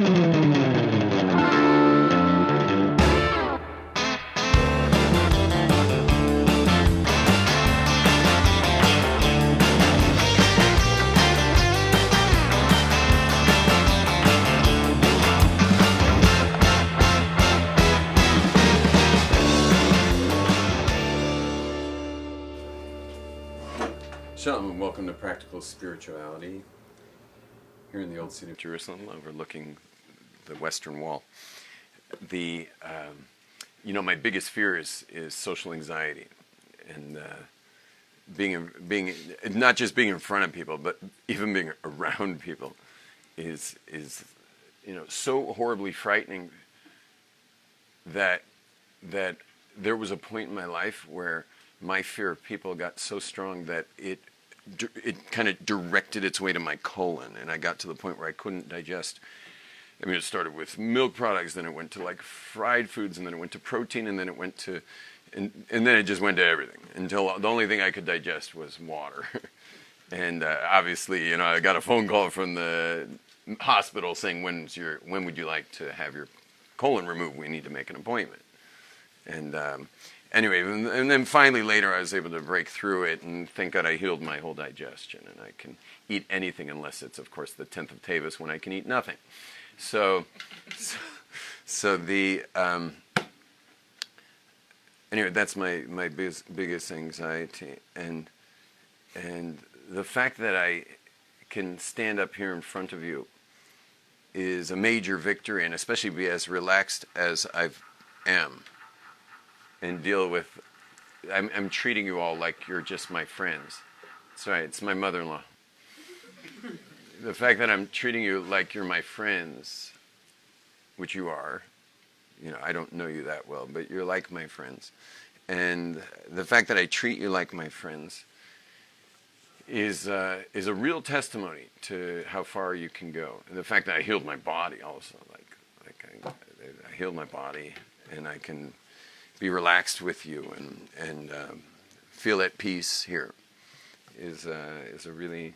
Shalom and welcome to Practical Spirituality here in the old city of Jerusalem, overlooking the Western Wall. My biggest fear is social anxiety, and being not just being in front of people, but even being around people is so horribly frightening that there was a point in my life where my fear of people got so strong that it kind of directed its way to my colon, and I got to the point where I couldn't digest. I mean, it started with milk products, then it went to like fried foods, and then it went to protein, and then it went to, and then it just went to everything until the only thing I could digest was water. And obviously, I got a phone call from the hospital saying, when would you like to have your colon removed? We need to make an appointment. And anyway, and then finally later I was able to break through it, and thank God I healed my whole digestion, and I can eat anything unless it's, of course, the 10th of Tevis, when I can eat nothing. So the anyway, that's my biggest anxiety, and the fact that I can stand up here in front of you is a major victory, and especially be as relaxed as I am. And deal with, I'm treating you all like you're just my friends. That's right, it's my mother-in-law. The fact that I'm treating you like you're my friends, which you are, I don't know you that well, but you're like my friends. And the fact that I treat you like my friends is a real testimony to how far you can go. And the fact that I healed my body also, I healed my body, and I can be relaxed with you and feel at peace here is a really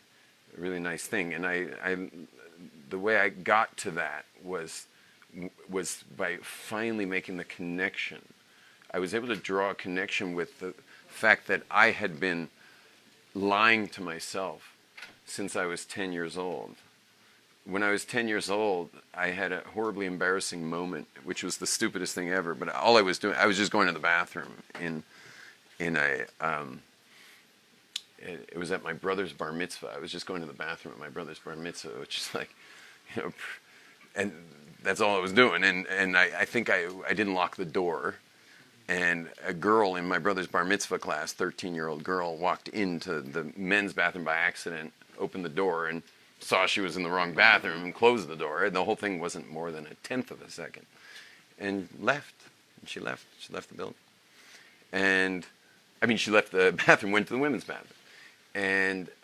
nice thing. And the way I got to that was by finally making the connection. I was able to draw a connection with the fact that I had been lying to myself since I was 10 years old. When I was 10 years old, I had a horribly embarrassing moment, which was the stupidest thing ever. But all I was doing, I was just going to the bathroom it was at my brother's bar mitzvah. I was just going to the bathroom at my brother's bar mitzvah, which is like, and that's all I was doing. And I think I didn't lock the door. And a girl in my brother's bar mitzvah class, 13-year-old girl, walked into the men's bathroom by accident, opened the door, and saw she was in the wrong bathroom and closed the door, and the whole thing wasn't more than 1/10 of a second, and left. And she left the building, and she left the bathroom, went to the women's bathroom,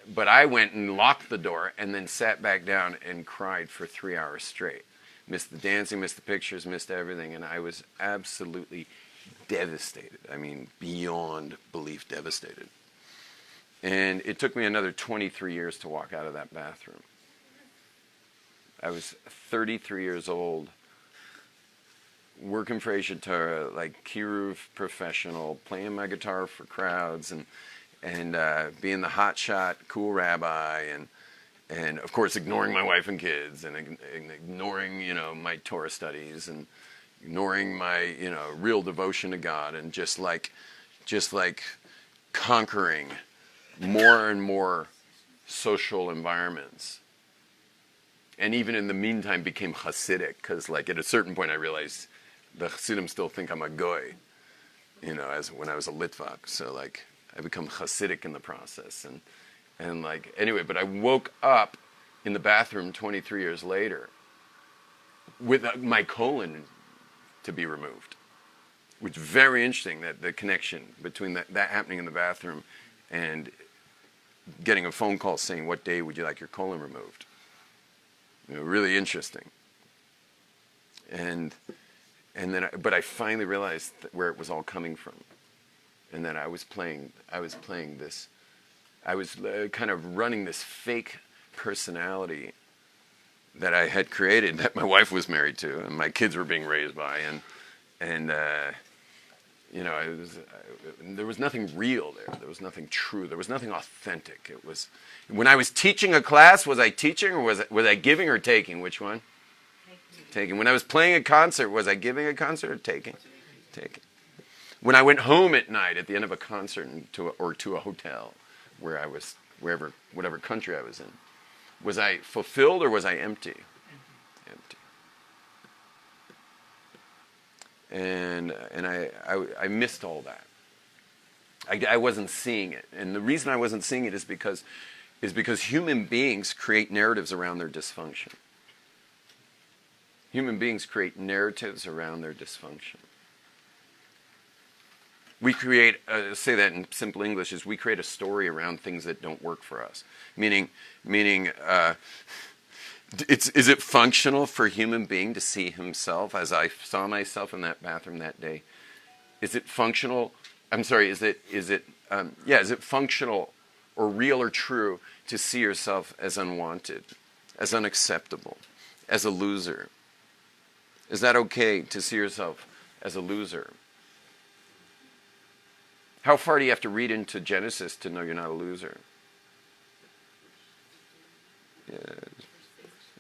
but I went and locked the door, and then sat back down and cried for 3 hours straight. Missed the dancing, missed the pictures, missed everything, and I was absolutely devastated. Beyond belief devastated. And it took me another 23 years to walk out of that bathroom. I was 33 years old, working for Aisha Torah, like kiruv professional, playing my guitar for crowds, and being the hotshot, cool rabbi, and of course ignoring my wife and kids, and ignoring my Torah studies, and ignoring my real devotion to God, and just like conquering more and more social environments, and even in the meantime became Hasidic, because at a certain point I realized the Hasidim still think I'm a goy, as when I was a Litvak. So I become Hasidic in the process, and anyway. But I woke up in the bathroom 23 years later with my colon to be removed, which is very interesting. That the connection between that happening in the bathroom and getting a phone call saying, what day would you like your colon removed? Really interesting. And then I finally realized where it was all coming from, and that I was playing this, I was kind of running this fake personality that I had created, that my wife was married to, and my kids were being raised by, and there was nothing real there. There was nothing true. There was nothing authentic. It was when I was teaching a class. Was I teaching or was I giving or taking? Which one? Taking. When I was playing a concert, was I giving a concert or taking? Taking. When I went home at night at the end of a concert or to a hotel, where I was, whatever country I was in, was I fulfilled or was I empty? Empty. And I missed all that. I wasn't seeing it, and the reason I wasn't seeing it is because human beings create narratives around their dysfunction. Human beings create narratives around their dysfunction. We create, say that in simple English, is we create a story around things that don't work for us. Meaning, is it functional for a human being to see himself as I saw myself in that bathroom that day? Is it functional? I'm sorry. Is it functional or real or true to see yourself as unwanted, as unacceptable, as a loser? Is that okay to see yourself as a loser? How far do you have to read into Genesis to know you're not a loser?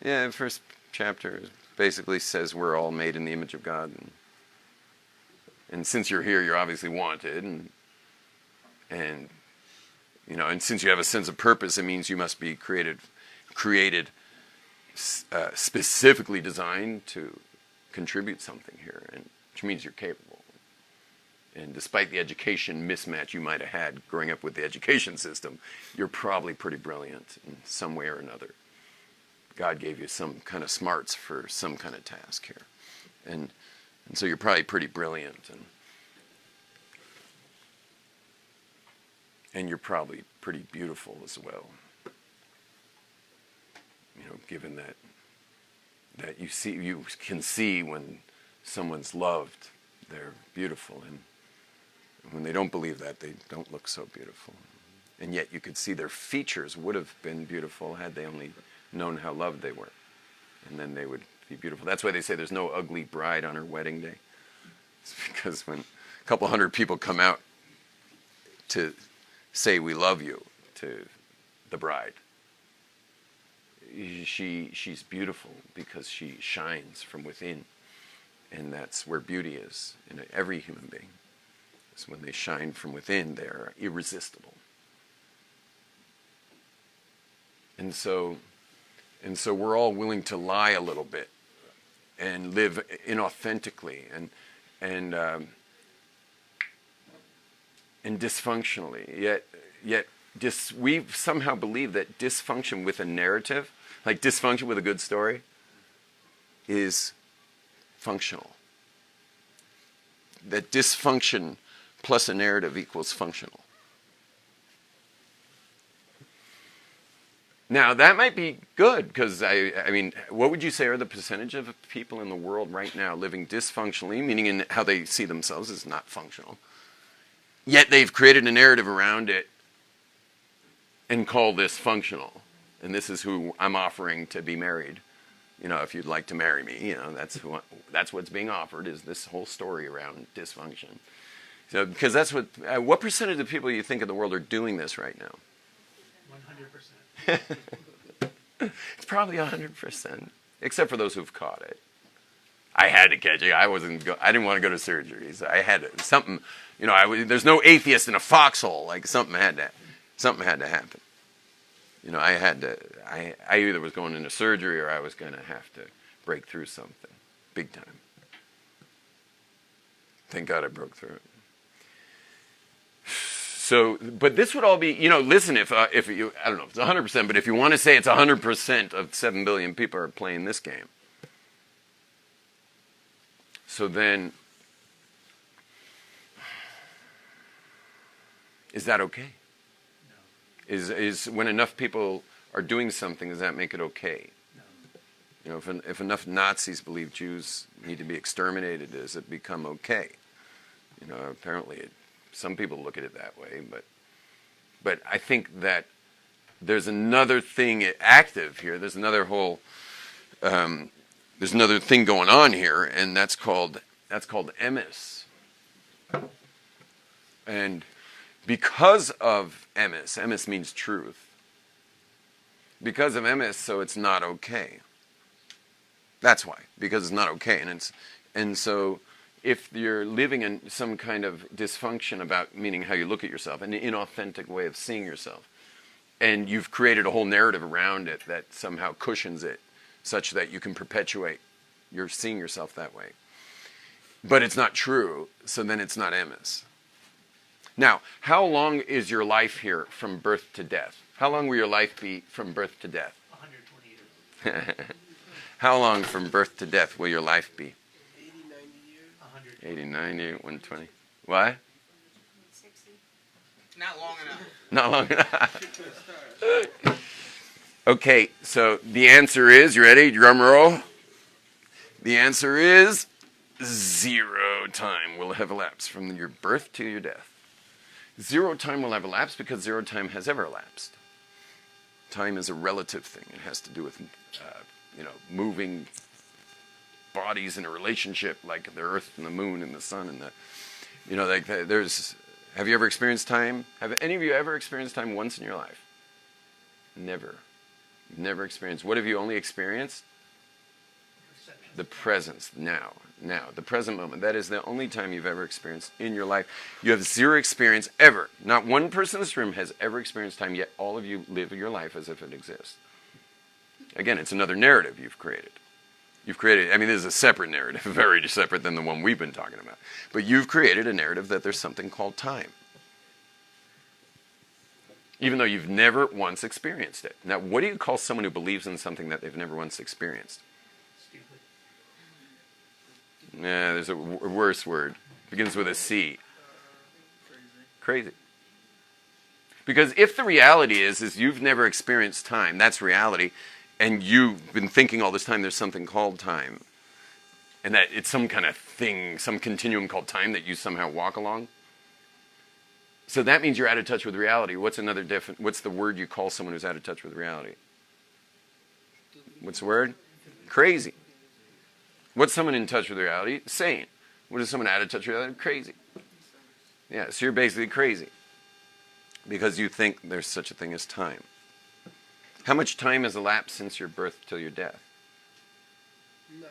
Yeah, the first chapter basically says we're all made in the image of God. And since you're here, you're obviously wanted. And since you have a sense of purpose, it means you must be created specifically designed to contribute something here, which means you're capable. And despite the education mismatch you might have had growing up with the education system, you're probably pretty brilliant in some way or another. God gave you some kind of smarts for some kind of task here. And so you're probably pretty brilliant. And you're probably pretty beautiful as well. Given that you can see when someone's loved, they're beautiful. And when they don't believe that, they don't look so beautiful. And yet you could see their features would have been beautiful had they only known how loved they were. And then they would be beautiful. That's why they say there's no ugly bride on her wedding day. It's because when a couple hundred people come out to say we love you to the bride, she's beautiful because she shines from within. And that's where beauty is in every human being. So when they shine from within, they're irresistible. And so we're all willing to lie a little bit and live inauthentically and dysfunctionally. Yet we somehow believe that dysfunction with a narrative, like dysfunction with a good story, is functional. That dysfunction plus a narrative equals functional. Now, that might be good, because, I mean, what would you say are the percentage of people in the world right now living dysfunctionally, meaning in how they see themselves is not functional, yet they've created a narrative around it and call this functional, and this is who I'm offering to be married. If you'd like to marry me, that's what's being offered, is this whole story around dysfunction. So, because that's what percentage of people you think in the world are doing this right now? 100%. It's probably 100%, except for those who've caught it. I had to catch it. I didn't want to go to surgery, so I had to, something. There's no atheist in a foxhole. Like something had to happen. I either was going into surgery or I was going to have to break through something big time. Thank God I broke through it. So, but this would all be, listen, if you, I don't know if it's 100%, but if you want to say it's 100% of 7 billion people are playing this game. So then, is that okay? No. Is when enough people are doing something, does that make it okay? No. If enough Nazis believe Jews need to be exterminated, does it become okay? Apparently some people look at it that way, but I think that there's another thing active here. There's another whole there's another thing going on here, and that's called emes. And because of emes means truth. Because of emes, so it's not okay. That's why, because it's not okay, and so if you're living in some kind of dysfunction about meaning how you look at yourself, an inauthentic way of seeing yourself, and you've created a whole narrative around it that somehow cushions it, such that you can perpetuate you're seeing yourself that way, but it's not true, so then it's not emes. Now, how long is your life here from birth to death? How long will your life be from birth to death? 120 years. How long from birth to death will your life be? 80, 90 years. 80, 90, 120. Why? 60. Not long enough. Not long enough. Okay, so the answer is, you ready? Drum roll. The answer is 0 time will have elapsed from your birth to your death. 0 time will have elapsed because 0 time has ever elapsed. Time is a relative thing. It has to do with, moving bodies in a relationship, like the earth and the moon and the sun and have you ever experienced time? Have any of you ever experienced time once in your life? Never. You've never experienced. What have you only experienced? Perception. The presence, now, the present moment. That is the only time you've ever experienced in your life. You have 0 experience ever. Not one person in this room has ever experienced time, yet all of you live your life as if it exists. Again, it's another narrative you've created. This is a separate narrative, very separate than the one we've been talking about. But you've created a narrative that there's something called time, even though you've never once experienced it. Now, what do you call someone who believes in something that they've never once experienced? Stupid. Nah, there's a worse word. Begins with a C. Crazy. Because if the reality is you've never experienced time, that's reality, and you've been thinking all this time there's something called time, and that it's some kind of thing, some continuum called time that you somehow walk along. So that means you're out of touch with reality. What's the word you call someone who's out of touch with reality? What's the word? Crazy. What's someone in touch with reality? Sane. What is someone out of touch with reality? Crazy. Yeah, so you're basically crazy because you think there's such a thing as time. How much time has elapsed since your birth till your death? None.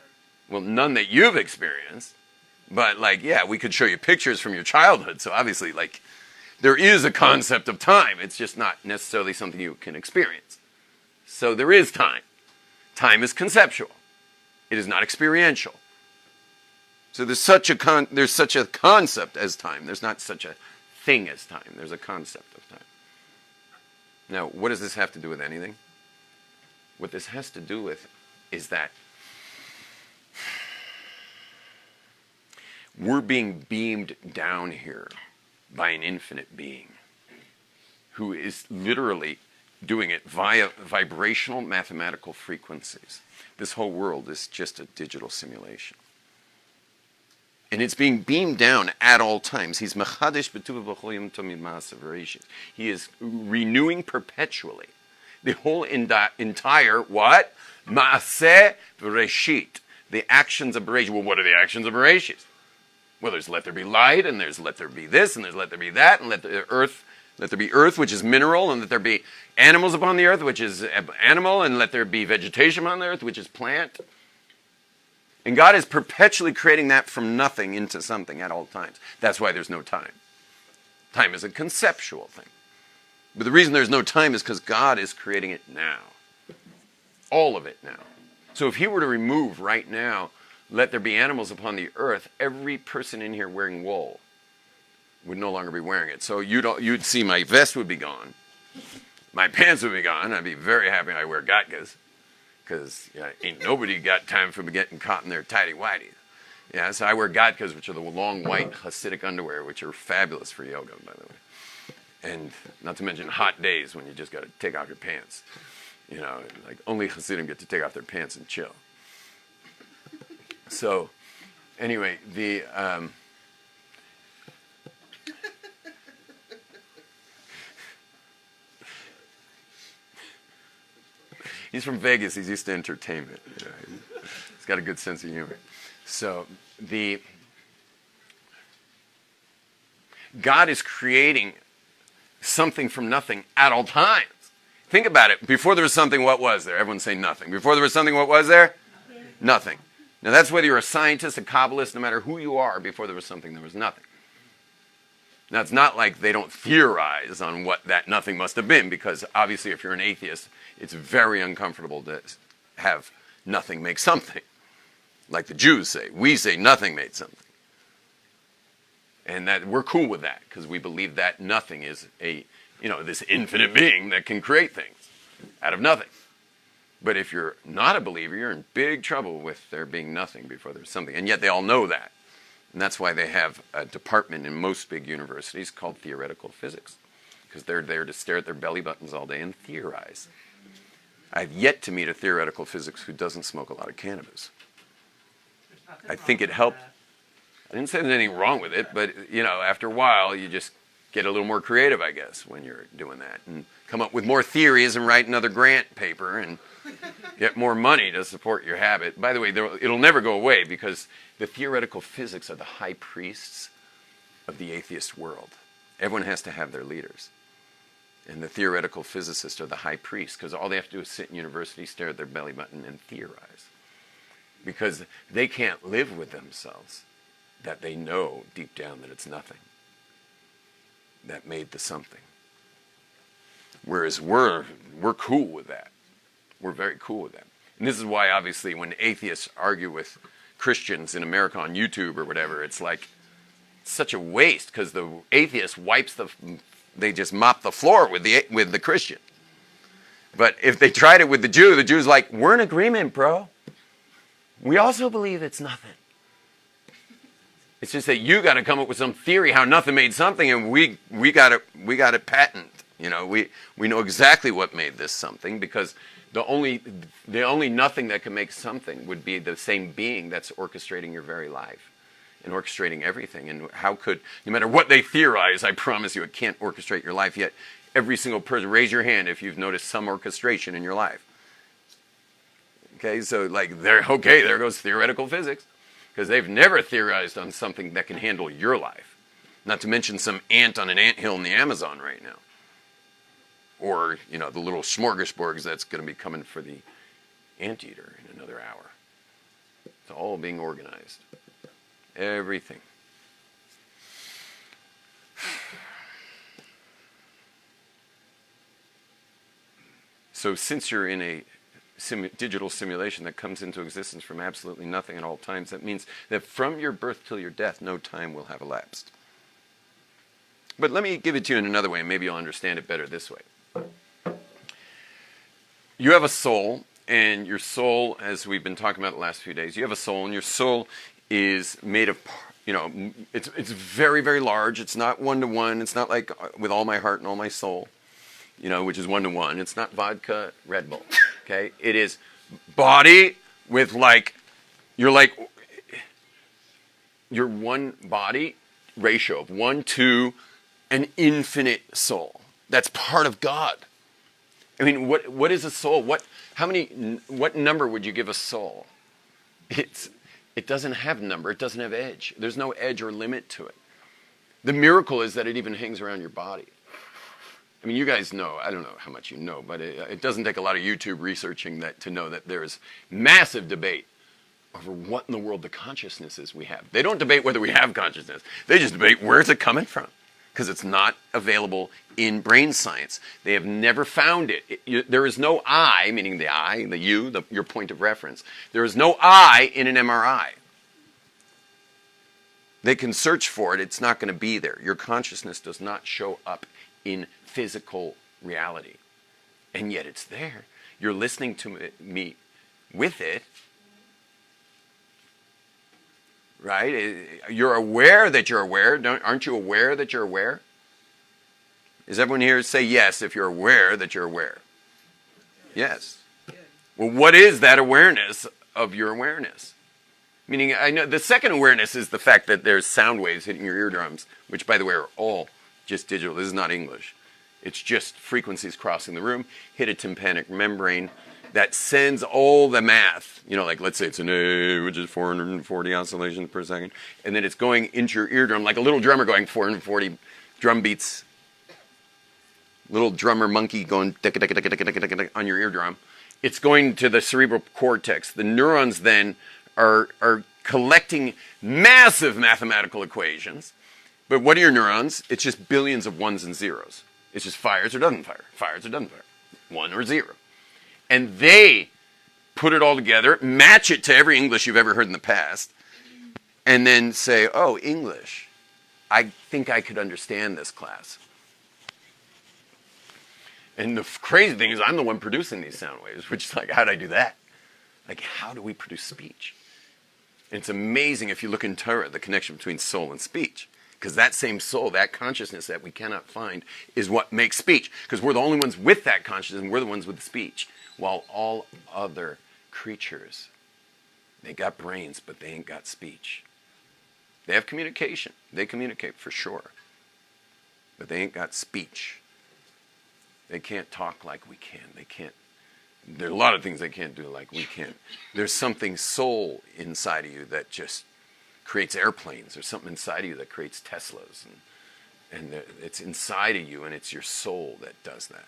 Well, none that you've experienced, but we could show you pictures from your childhood, so obviously, there is a concept of time. It's just not necessarily something you can experience. So there is time. Time is conceptual. It is not experiential. So there's such a concept as time. There's not such a thing as time. There's a concept of time. Now, what does this have to do with anything? What this has to do with is that we're being beamed down here by an infinite being who is literally doing it via vibrational mathematical frequencies. This whole world is just a digital simulation. And it's being beamed down at all times. He's mechadish b'tuva b'chol yom tov ma'asav bereshit. He is renewing perpetually the whole entire what? Ma'aseh bereshit. The actions of Bereshit. Well, what are the actions of Bereshit? Well, there's let there be light, and there's let there be this, and there's let there be that, and let there be earth, which is mineral, and let there be animals upon the earth, which is animal, and let there be vegetation on the earth, which is plant. And God is perpetually creating that from nothing into something at all times. That's why there's no time. Time is a conceptual thing. But the reason there's no time is because God is creating it now. All of it now. So if he were to remove right now, let there be animals upon the earth, every person in here wearing wool would no longer be wearing it. So you'd see my vest would be gone. My pants would be gone. I'd be very happy I wear gatkas. Because ain't nobody got time for me getting caught in their tighty-whities. Yeah, so I wear gatkas, which are the long white Hasidic underwear, which are fabulous for yoga, by the way. And not to mention hot days when you just got to take off your pants. Only Hasidim get to take off their pants and chill. So, anyway, He's from Vegas. He's used to entertainment. You know, he's got a good sense of humor. So God is creating something from nothing at all times. Think about it. Before there was something, what was there? Everyone say nothing. Before there was something, what was there? Nothing. Now that's whether you're a scientist, a Kabbalist, no matter who you are, before there was something, there was nothing. Now it's not like they don't theorize on what that nothing must have been, because obviously if you're an atheist, it's very uncomfortable to have nothing make something. Like the Jews say. We say nothing made something. And that we're cool with that, because we believe that nothing is this infinite being that can create things out of nothing. But if you're not a believer, you're in big trouble with there being nothing before there's something. And yet they all know that. And that's why they have a department in most big universities called theoretical physics, because they're there to stare at their belly buttons all day and theorize. I've yet to meet a theoretical physics who doesn't smoke a lot of cannabis. I think it helped. I didn't say there's anything wrong with it, but after a while you just get a little more creative, I guess, when you're doing that, and come up with more theories and write another grant paper and get more money to support your habit. By the way, it'll never go away, because the theoretical physics are the high priests of the atheist world. Everyone has to have their leaders. And the theoretical physicists are the high priests, because all they have to do is sit in university, stare at their belly button, and theorize. Because they can't live with themselves that they know deep down that it's nothing that made the something. Whereas we're cool with that. We're very cool with that. And this is why, obviously, when atheists argue with Christians in America on YouTube or whatever, it's like such a waste, because the atheist they just mop the floor with the Christian. But if they tried it with the Jew's like, we're in agreement, bro. We also believe it's nothing. It's just that you got to come up with some theory how nothing made something, and we got it patent. We know exactly what made this something, because the only nothing that can make something would be the same being that's orchestrating your very life and orchestrating everything. And how could, no matter what they theorize, I promise you, it can't orchestrate your life yet. Every single person, raise your hand if you've noticed some orchestration in your life. Okay, so there goes theoretical physics, because they've never theorized on something that can handle your life. Not to mention some ant on an anthill in the Amazon right now. Or, the little smorgasbords that's going to be coming for the anteater in another hour. It's all being organized. Everything. So since you're in a digital simulation that comes into existence from absolutely nothing at all times, that means that from your birth till your death, no time will have elapsed. But let me give it to you in another way, and maybe you'll understand it better this way. You have a soul, and your soul, as we've been talking about the last few days, you have a soul, and your soul is made of, it's very, very large. It's not one-to-one. It's not like with all my heart and all my soul, which is one-to-one. It's not vodka, Red Bull, okay? It is body with you're one body ratio of 1 to an infinite soul. That's part of God. I mean, what is a soul? What number would you give a soul? It doesn't have number. It doesn't have edge. There's no edge or limit to it. The miracle is that it even hangs around your body. I mean, you guys know, I don't know how much you know, but it doesn't take a lot of YouTube researching that to know that there's massive debate over what in the world the consciousness is we have. They don't debate whether we have consciousness. They just debate where's it coming from, because it's not available in brain science. They have never found it. There is no I, meaning the I, the you, your point of reference. There is no I in an MRI. They can search for it. It's not going to be there. Your consciousness does not show up in physical reality. And yet it's there. You're listening to me with it. Right? You're aware that you're aware. Aren't you aware that you're aware? Is everyone here say yes if you're aware that you're aware? Yes. Well, what is that awareness of your awareness? Meaning, I know the second awareness is the fact that there's sound waves hitting your eardrums, which, by the way, are all just digital. This is not English. It's just frequencies crossing the room, hit a tympanic membrane, that sends all the math, like let's say it's an A, which is 440 oscillations per second, and then it's going into your eardrum like a little drummer going 440 drum beats, little drummer monkey going on your eardrum. It's going to the cerebral cortex. The neurons then are collecting massive mathematical equations. But what are your neurons? It's just billions of ones and zeros. It's just fires or doesn't fire, fires or doesn't fire, 1 or 0. And they put it all together, match it to every English you've ever heard in the past, and then say, oh, English. I think I could understand this class. And the crazy thing is I'm the one producing these sound waves, which is like, how did I do that? Like, how do we produce speech? And it's amazing if you look in Torah, the connection between soul and speech. Because that same soul, that consciousness that we cannot find, is what makes speech. Because we're the only ones with that consciousness, and we're the ones with the speech. While all other creatures, they got brains, but they ain't got speech. They have communication. They communicate for sure. But they ain't got speech. They can't talk like we can. They can't. There are a lot of things they can't do like we can. There's something soul inside of you that just creates airplanes. There's something inside of you that creates Teslas. And it's inside of you, and it's your soul that does that.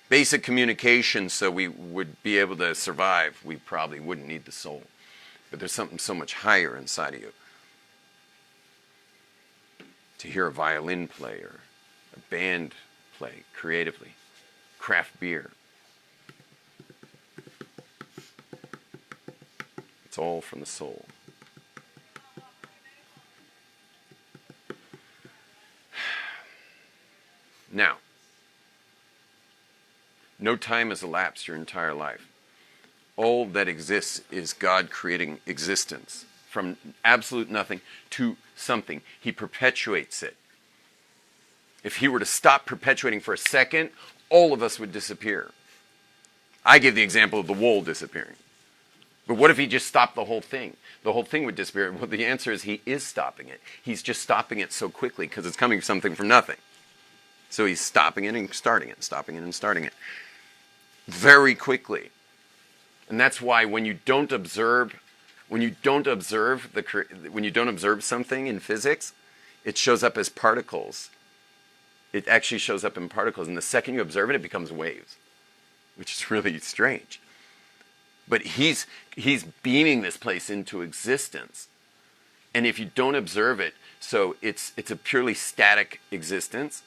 Basic communication, so we would be able to survive, we probably wouldn't need the soul. But there's something so much higher inside of you. To hear a violin play or a band play creatively, craft beer. It's all from the soul. Now, no time has elapsed your entire life. All that exists is God creating existence from absolute nothing to something. He perpetuates it. If he were to stop perpetuating for a second, all of us would disappear. I give the example of the wool disappearing. But what if he just stopped the whole thing? The whole thing would disappear. Well, the answer is he is stopping it. He's just stopping it so quickly because it's coming something from nothing. So he's stopping it and starting it, stopping it and starting it. Very quickly. And that's why when you don't observe something in physics, it shows up as particles. It actually shows up in particles, and the second you observe it, it becomes waves, which is really strange. But he's beaming this place into existence, and if you don't observe it, so it's a purely static existence.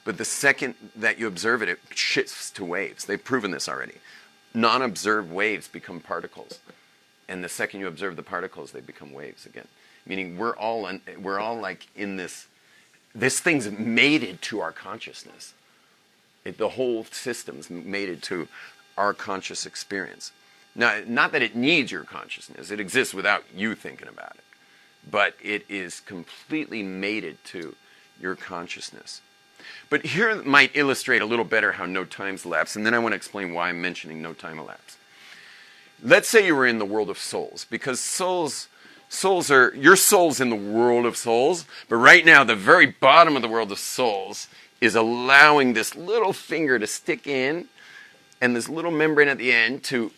But the second that you observe it, it shifts to waves. They've proven this already. Non-observed waves become particles. And the second you observe the particles, they become waves again. Meaning we're all like in this thing's mated to our consciousness. The whole system's mated to our conscious experience. Now, not that it needs your consciousness. It exists without you thinking about it. But it is completely mated to your consciousness. But here might illustrate a little better how no time's elapsed, and then I want to explain why I'm mentioning no time elapsed. Let's say you were in the world of souls, because your soul's in the world of souls, but right now the very bottom of the world of souls is allowing this little finger to stick in, and this little membrane at the end to,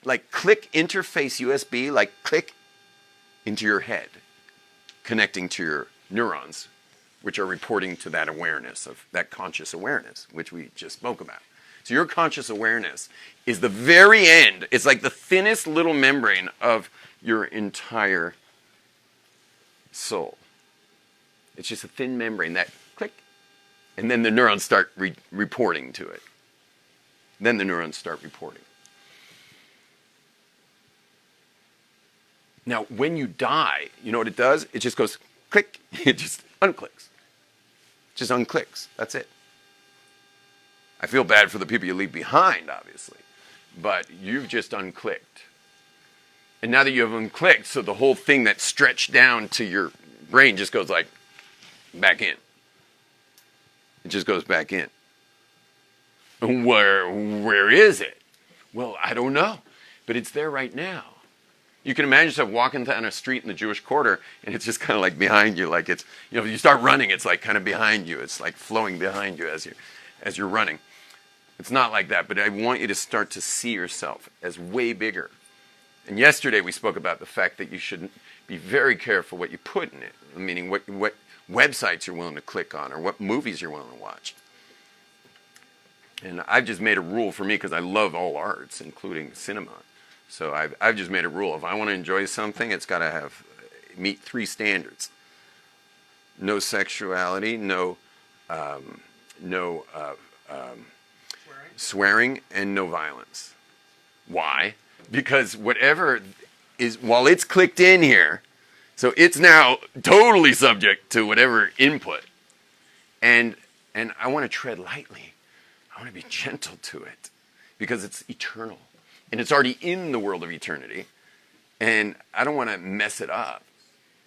like, click interface USB, like click into your head, connecting to your neurons, which are reporting to that awareness, of that conscious awareness, which we just spoke about. So your conscious awareness is the very end. It's like the thinnest little membrane of your entire soul. It's just a thin membrane that click, and then the neurons start reporting to it. Then the neurons start reporting. Now, when you die, you know what it does? It just goes click. It just unclicks. Just unclicks. That's it. I feel bad for the people you leave behind, obviously. But you've just unclicked. And now that you have unclicked, so the whole thing that stretched down to your brain just goes like back in. It just goes back in. And where is it? Well, I don't know. But it's there right now. You can imagine yourself walking down a street in the Jewish quarter, and it's just kind of like behind you, like it's, you start running, it's like kind of behind you. It's like flowing behind you as you're running. It's not like that, but I want you to start to see yourself as way bigger. And yesterday we spoke about the fact that you should be very careful what you put in it, meaning what websites you're willing to click on or what movies you're willing to watch. And I've just made a rule for me because I love all arts, including cinema. So I've just made a rule. If I want to enjoy something, it's got to meet 3 standards. No sexuality, no swearing, and no violence. Why? Because whatever is, while it's clicked in here, so it's now totally subject to whatever input. And I want to tread lightly. I want to be gentle to it because it's eternal. And it's already in the world of eternity. And I don't want to mess it up.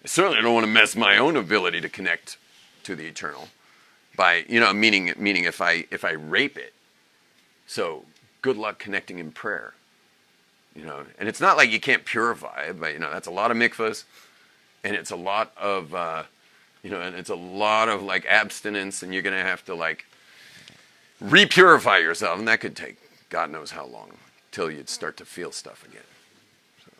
I certainly don't want to mess my own ability to connect to the eternal by, meaning if I rape it. So good luck connecting in prayer. And it's not like you can't purify it, but that's a lot of mikvahs, and it's a lot of and it's a lot of like abstinence, and you're gonna have to like repurify yourself, and that could take God knows how long till you'd start to feel stuff again. So,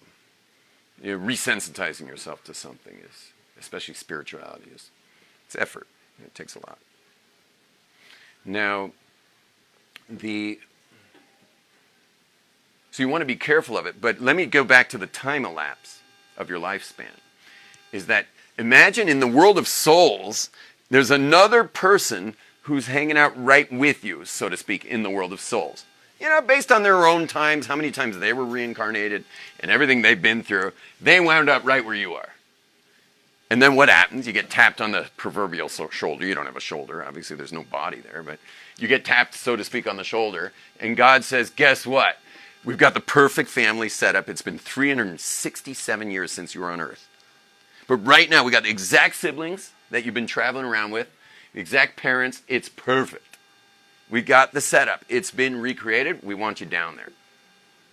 resensitizing yourself to something is, especially spirituality, it's effort. It takes a lot. Now, so you want to be careful of it, but let me go back to the time elapse of your lifespan. Is that, imagine in the world of souls, there's another person who's hanging out right with you, so to speak, in the world of souls. Based on their own times, how many times they were reincarnated, and everything they've been through, they wound up right where you are. And then what happens? You get tapped on the proverbial shoulder. You don't have a shoulder. Obviously, there's no body there, but you get tapped, so to speak, on the shoulder, and God says, guess what? We've got the perfect family set up. It's been 367 years since you were on Earth. But right now, we got the exact siblings that you've been traveling around with, the exact parents. It's perfect. We got the setup. It's been recreated. We want you down there.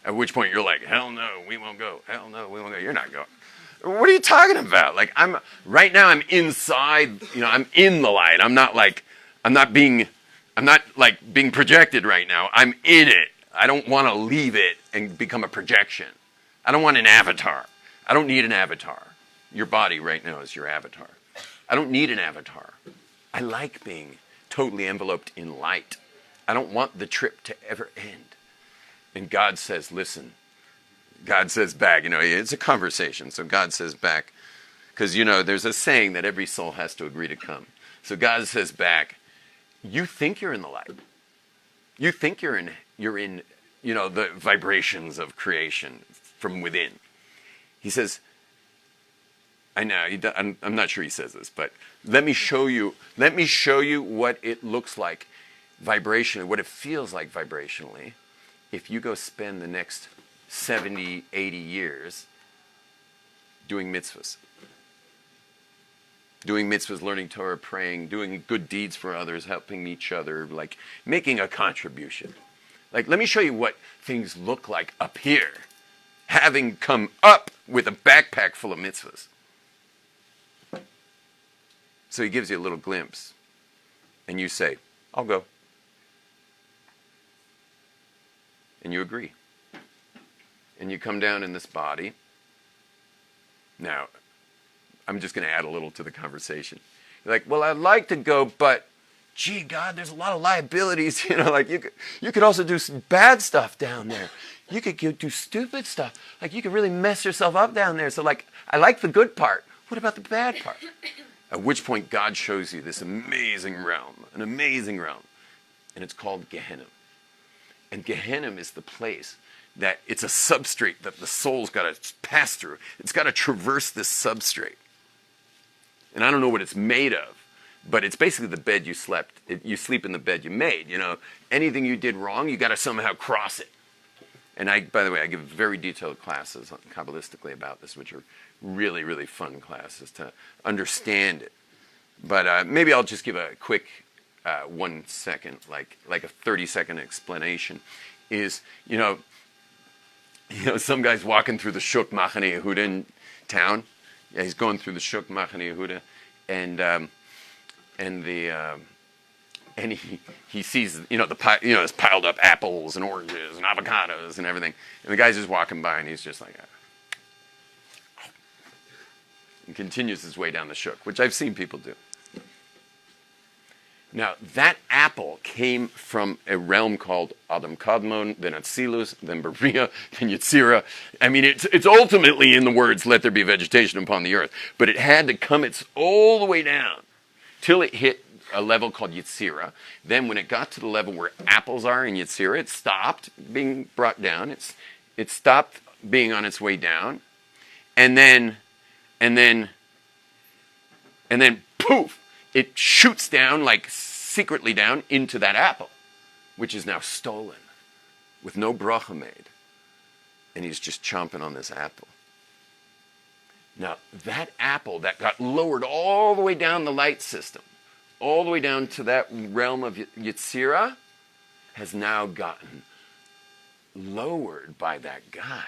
At which point, you're like, hell no, we won't go. Hell no, we won't go. You're not going. What are you talking about? Like, right now, I'm inside, I'm in the light. I'm not being projected right now. I'm in it. I don't want to leave it and become a projection. I don't want an avatar. I don't need an avatar. Your body right now is your avatar. I don't need an avatar. I like being totally enveloped in light. I don't want the trip to ever end. And God says, listen. God says back, it's a conversation. So God says back, because, there's a saying that every soul has to agree to come. So God says back, you think you're in the light. You think you're in the vibrations of creation from within. He says, I know, I'm not sure he says this, but let me show you what it looks like vibrationally, what it feels like vibrationally, if you go spend the next 70, 80 years doing mitzvahs. Doing mitzvahs, learning Torah, praying, doing good deeds for others, helping each other, like making a contribution. Like, let me show you what things look like up here, having come up with a backpack full of mitzvahs. So he gives you a little glimpse, and you say, I'll go. And you agree. And you come down in this body. Now, I'm just going to add a little to the conversation. You're like, well, I'd like to go, but gee, God, there's a lot of liabilities. Like you could also do some bad stuff down there. You could do stupid stuff. Like you could really mess yourself up down there. So like, I like the good part. What about the bad part? At which point God shows you this amazing realm, an amazing realm. And it's called Gehenna. And Gehenna is the place that it's a substrate that the soul's got to pass through. It's got to traverse this substrate. And I don't know what it's made of, but it's basically the bed you slept. You sleep in the bed you made. Anything you did wrong, you got to somehow cross it. And by the way, I give very detailed classes Kabbalistically about this, which are really, really fun classes to understand it. But maybe I'll just give a quick 1 second, like a 30-second explanation. Is some guy's walking through the Shuk Machane Yehuda in town. Yeah, he's going through the Shuk Machane Yehuda, and the and he sees, there's piled up apples and oranges and avocados and everything. And the guy's just walking by, and he's just like, and continues his way down the shuk, which I've seen people do. Now, that apple came from a realm called Adam Kadmon, then Atzilus, then Beria, then Yetzirah. I mean, it's ultimately in the words, let there be vegetation upon the earth. But it had to come all the way down till it hit a level called Yetzirah. Then when it got to the level where apples are in Yetzirah, it stopped being brought down. It stopped being on its way down. And then poof, it shoots down, like secretly down, into that apple, which is now stolen, with no bracha made. And he's just chomping on this apple. Now, that apple that got lowered all the way down the light system, all the way down to that realm of Yetzirah, has now gotten lowered by that guy.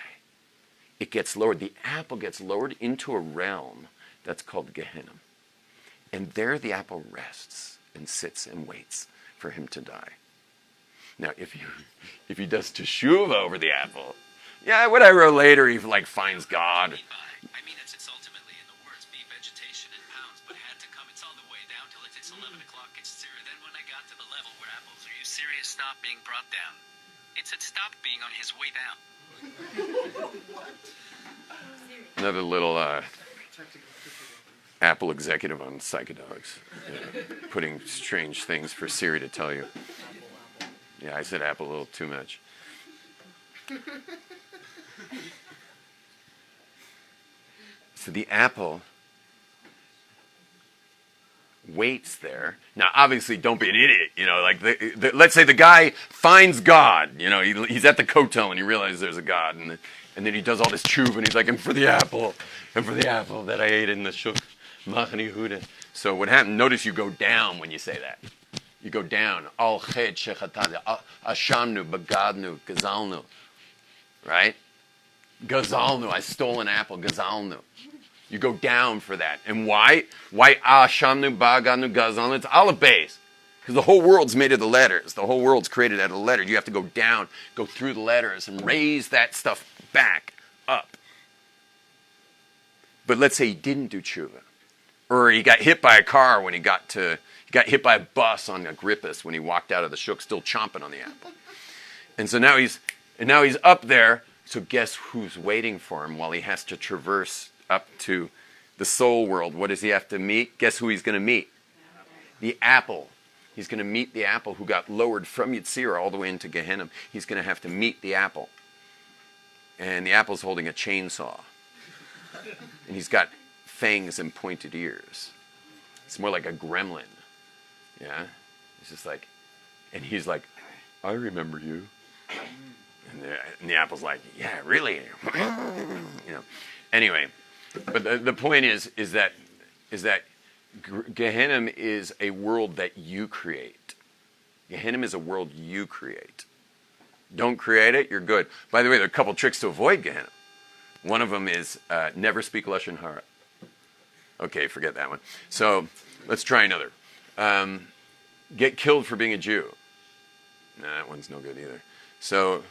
It gets lowered. The apple gets lowered into a realm that's called Gehenna. And there the apple rests and sits and waits for him to die. Now, if he does teshuvah over the apple, what I wrote later, he finds God. I mean, it's ultimately in the words, be vegetation in pounds, but had to come. It's all the way down till it's 11 o'clock. It's serious. Then when I got to the level where apples are you serious, stop being brought down. It said stop being on his way down. Another little Apple executive on psychedelics, putting strange things for Siri to tell you. Yeah, I said Apple a little too much. So the apple waits there. Now, obviously, don't be an idiot. Let's say the guy finds God. He's at the kotel and he realizes there's a God, and then he does all this tshuva, and he's like, and for the apple that I ate in the shuk, machani huda. So what happened? Notice you go down when you say that. You go down. Al chet shechatad ashamnu bagadnu gazalnu. Right? Gazalnu. I stole an apple. Gazalnu. You go down for that. And why? Why ashamnu bagadnu gazalnu? It's aleph base. Because the whole world's made of the letters. The whole world's created out of the letters. You have to go down, go through the letters, and raise that stuff back up. But let's say he didn't do tshuva. Or he got hit by a car when he got hit by a bus on Agrippus when he walked out of the shuk, still chomping on the apple. And so now he's up there. So guess who's waiting for him while he has to traverse up to the soul world? What does he have to meet? Guess who he's going to meet? The apple. He's going to meet the apple who got lowered from Yetzirah all the way into Gehenna. He's going to have to meet the apple. And the apple's holding a chainsaw. And he's got fangs and pointed ears. It's more like a gremlin. Yeah? It's just like, and he's like, I remember you. And the apple's like, yeah, really? Anyway, but the point is that Gehenna is a world that you create. Gehenna is a world you create. Don't create it, you're good. By the way, there are a couple tricks to avoid Gehenna. One of them is never speak Lashon Hara. Okay, forget that one. So let's try another. Get killed for being a Jew. Nah, that one's no good either. So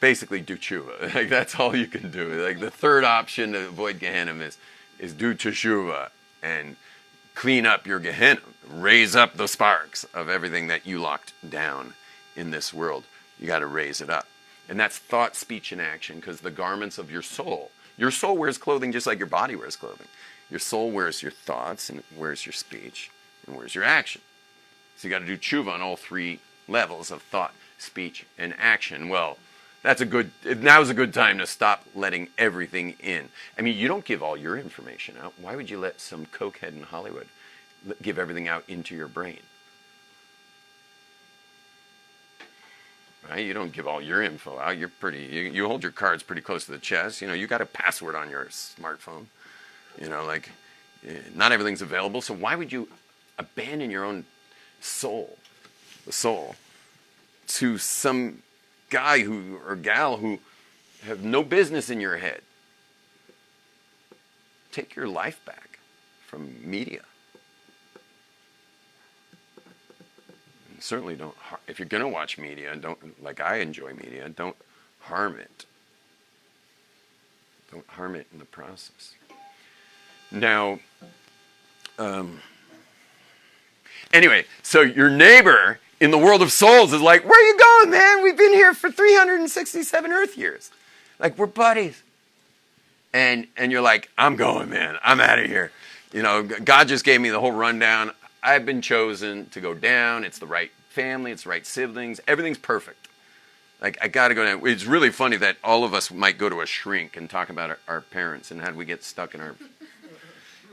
basically do tshuva. That's all you can do. The third option to avoid Gehenna is do teshuva and clean up your Gehenna. Raise up the sparks of everything that you locked down in this world. You got to raise it up. And that's thought, speech, and action, because the garments of your soul wears clothing just like your body wears clothing. Your soul wears your thoughts, and it wears your speech, and wears your action. So you got to do tshuva on all three levels of thought, speech, and action. Well, now's a good time to stop letting everything in. I mean, you don't give all your information out. Why would you let some cokehead in Hollywood give everything out into your brain? Right? You don't give all your info out. You hold your cards pretty close to the chest. You got a password on your smartphone. Not everything's available. So why would you abandon your own soul, the soul, to some guy or gal who have no business in your head? Take your life back from media. certainly don't. If you're going to watch media, don't, like I enjoy media, don't harm it. Don't harm it in the process. Now, anyway, so your neighbor in the world of souls is like, where are you going, man? We've been here for 367 Earth years. Like, we're buddies. And you're like, I'm going, man. I'm out of here. You know, God just gave me the whole rundown. I've been chosen to go down. It's the right family. It's the right siblings. Everything's perfect. Like, I got to go down. It's really funny that all of us might go to a shrink and talk about our parents and how we get stuck in our...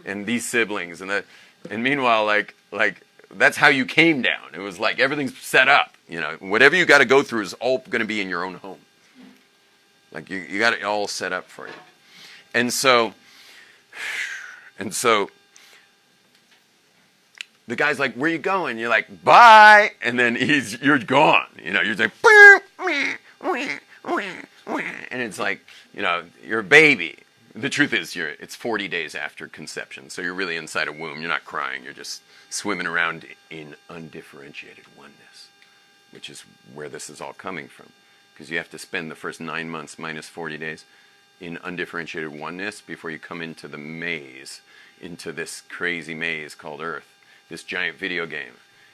and these siblings. And meanwhile, like that's how you came down. It was like everything's set up. You know, whatever you got to go through is all going to be in your own home. Like, you got it all set up for you. And so the guy's like, where you going? You're like, bye. And then you're gone. You know, you're like, and it's like, you know, you're a baby. The truth is, it's 40 days after conception. So you're really inside a womb. You're not crying. You're just swimming around in undifferentiated oneness, which is where this is all coming from. Because you have to spend the first 9 months minus 40 days in undifferentiated oneness before you come into the maze, into this crazy maze called Earth, this giant video game.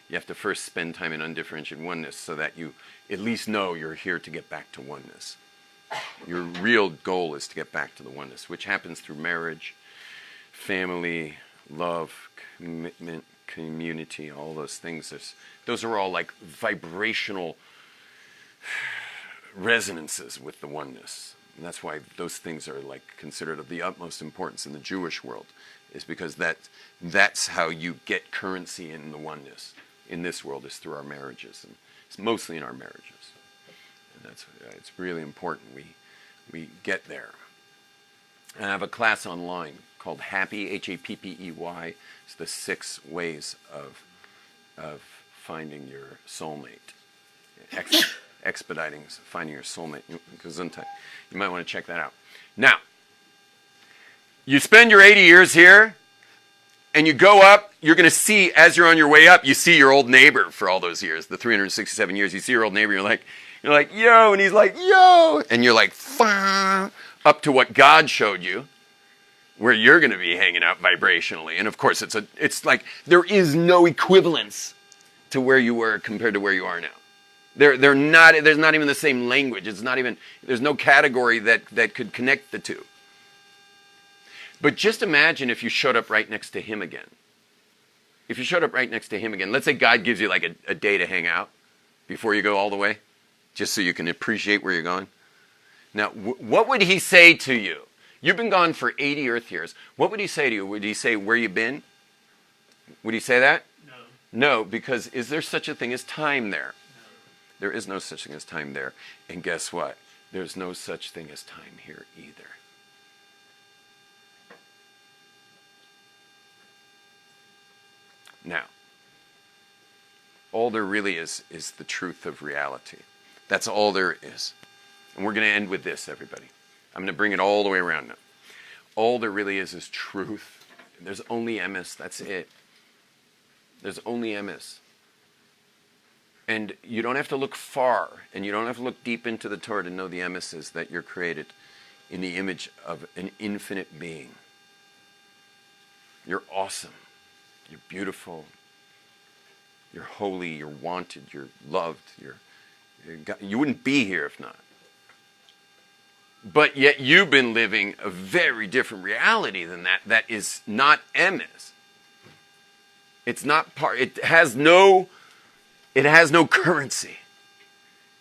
You have to first spend time in undifferentiated oneness so that you at least know you're here to get back to oneness. Your real goal is to get back to the oneness, which happens through marriage, family, love, commitment, community, all those things. Those are all like vibrational resonances with the oneness. And that's why those things are like considered of the utmost importance in the Jewish world, is because that's how you get currency in the oneness in this world, is through our marriages. And it's mostly in our marriages. And it's really important we get there. And I have a class online called Happy, Happey. It's the 6 ways of finding your soulmate. Expediting finding your soulmate. Gesundheit. You might want to check that out. Now, you spend your 80 years here, and you go up, you're going to see, as you're on your way up, you see your old neighbor for all those years, the 367 years. You see your old neighbor, you're like, yo, and he's like, yo, and you're like, Fah, up to what God showed you, where you're going to be hanging out vibrationally. And of course, it's like there is no equivalence to where you were compared to where you are now. There's not even the same language. There's no category that could connect the two. But just imagine if you showed up right next to him again. If you showed up right next to him again, let's say God gives you like a day to hang out before you go all the way, just so you can appreciate where you're going. Now, what would he say to you? You've been gone for 80 Earth years. What would he say to you? Would he say where you've been? Would he say that? No. No, because is there such a thing as time there? No. There is no such thing as time there. And guess what? There's no such thing as time here either. Now, all there really is the truth of reality. That's all there is. And we're going to end with this, everybody. I'm going to bring it all the way around now. All there really is truth. There's only emes. That's it. There's only emes. And you don't have to look far, and you don't have to look deep into the Torah to know the emes that you're created in the image of an infinite being. You're awesome. You're beautiful. You're holy. You're wanted. You're loved. You wouldn't be here if not. But yet you've been living a very different reality than that. That is not emes. It's not part. It has no currency.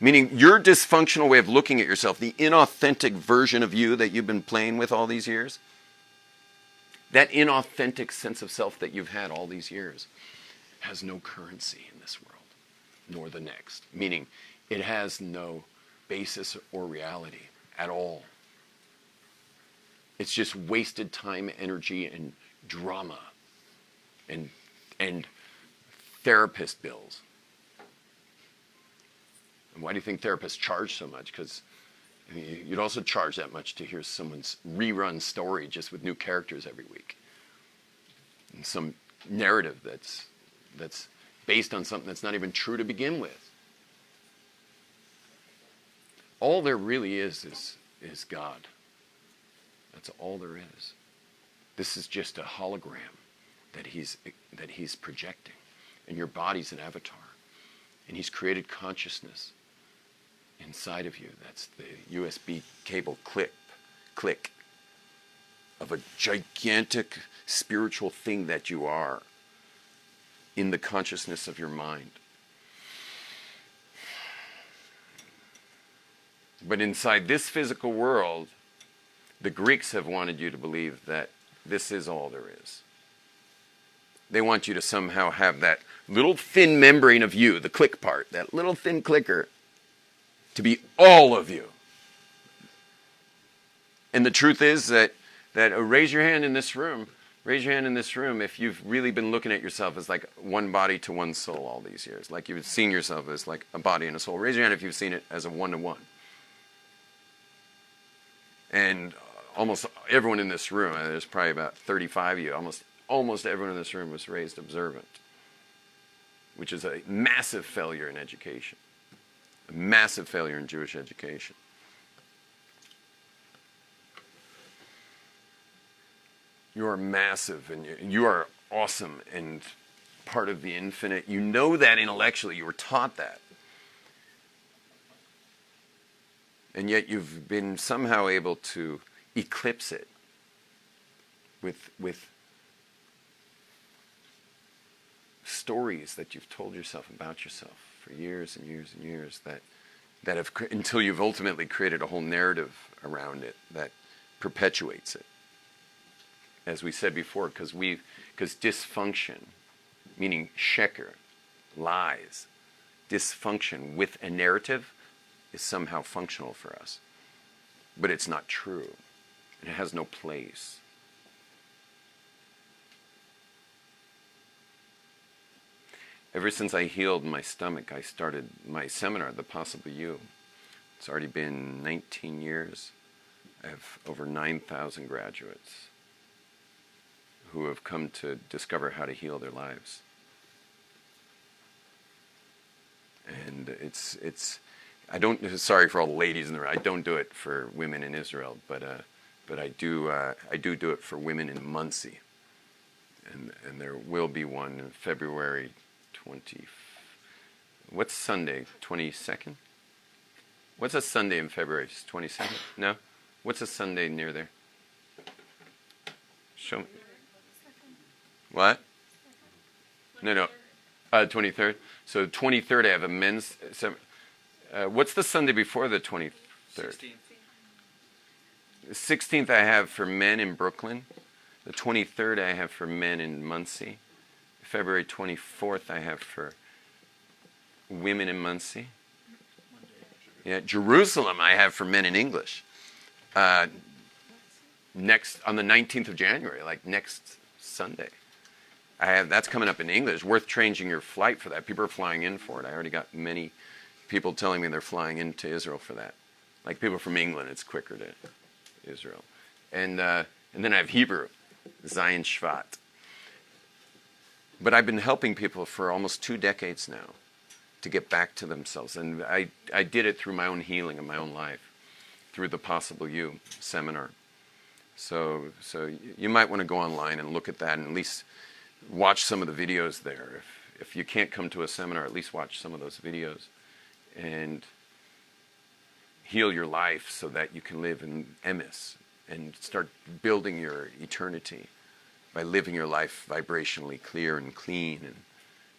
Meaning your dysfunctional way of looking at yourself, the inauthentic version of you that you've been playing with all these years, that inauthentic sense of self that you've had all these years has no currency in this world, nor the next. Meaning it has no basis or reality at all. It's just wasted time, energy, and drama, and therapist bills. And why do you think therapists charge so much? Because you'd also charge that much to hear someone's rerun story just with new characters every week. And some narrative that's based on something that's not even true to begin with. All there really is God. That's all there is. This is just a hologram that he's projecting. And your body's an avatar. And he's created consciousness inside of you. That's the USB cable click of a gigantic spiritual thing that you are in the consciousness of your mind. But inside this physical world, the Greeks have wanted you to believe that this is all there is. They want you to somehow have that little thin membrane of you, the click part, that little thin clicker, to be all of you. And the truth is that raise your hand in this room. Raise your hand in this room if you've really been looking at yourself as like one body to one soul all these years. Like you've seen yourself as like a body and a soul. Raise your hand if you've seen it as a one-to-one. And almost everyone in this room, there's probably about 35 of you, almost everyone in this room was raised observant, which is a massive failure in education, a massive failure in Jewish education. You are massive and you are awesome and part of the infinite. You know that intellectually. You were taught that. And yet you've been somehow able to eclipse it with stories that you've told yourself about yourself for years and years and years that have, until you've ultimately created a whole narrative around it that perpetuates it. As we said before, because dysfunction, meaning sheker, lies, dysfunction with a narrative is somehow functional for us. But it's not true. It has no place. Ever since I healed my stomach, I started my seminar, The Possible You. It's already been 19 years. I have over 9,000 graduates who have come to discover how to heal their lives. And sorry for all the ladies in the room. I don't do it for women in Israel, but I do it for women in Muncie. And there will be one in February 20. What's Sunday? 22nd? What's a Sunday in February? 22nd? No? What's a Sunday near there? Show me. What? No. 23rd. So 23rd I have a men's. What's the Sunday before the 23rd? 16th. The 16th I have for men in Brooklyn. The 23rd I have for men in Muncie. February 24th I have for women in Muncie. Yeah, Jerusalem I have for men in English. Next on the 19th of January, like next Sunday. That's coming up in English. Worth changing your flight for that. People are flying in for it. I already got many people telling me they're flying into Israel for that. Like people from England, it's quicker to Israel. And then I have Hebrew, Zion Shvat. But I've been helping people for almost 2 decades now to get back to themselves. And I did it through my own healing in my own life, through the Possible You seminar. So you might want to go online and look at that and at least watch some of the videos there. If you can't come to a seminar, at least watch some of those videos and heal your life so that you can live in emes and start building your eternity by living your life vibrationally clear and clean and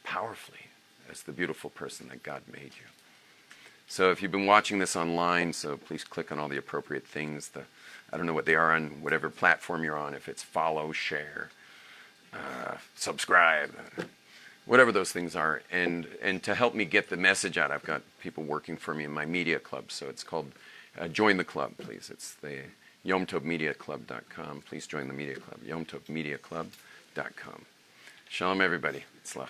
powerfully as the beautiful person that God made you. So if you've been watching this online, so please click on all the appropriate things. I don't know what they are on whatever platform you're on, if it's follow, share, subscribe, whatever those things are. And to help me get the message out, I've got people working for me in my media club. So it's called Join the Club, please. It's the YomTovMediaClub.com. Please join the media club, YomTovMediaClub.com. Shalom, everybody. Tzlacha.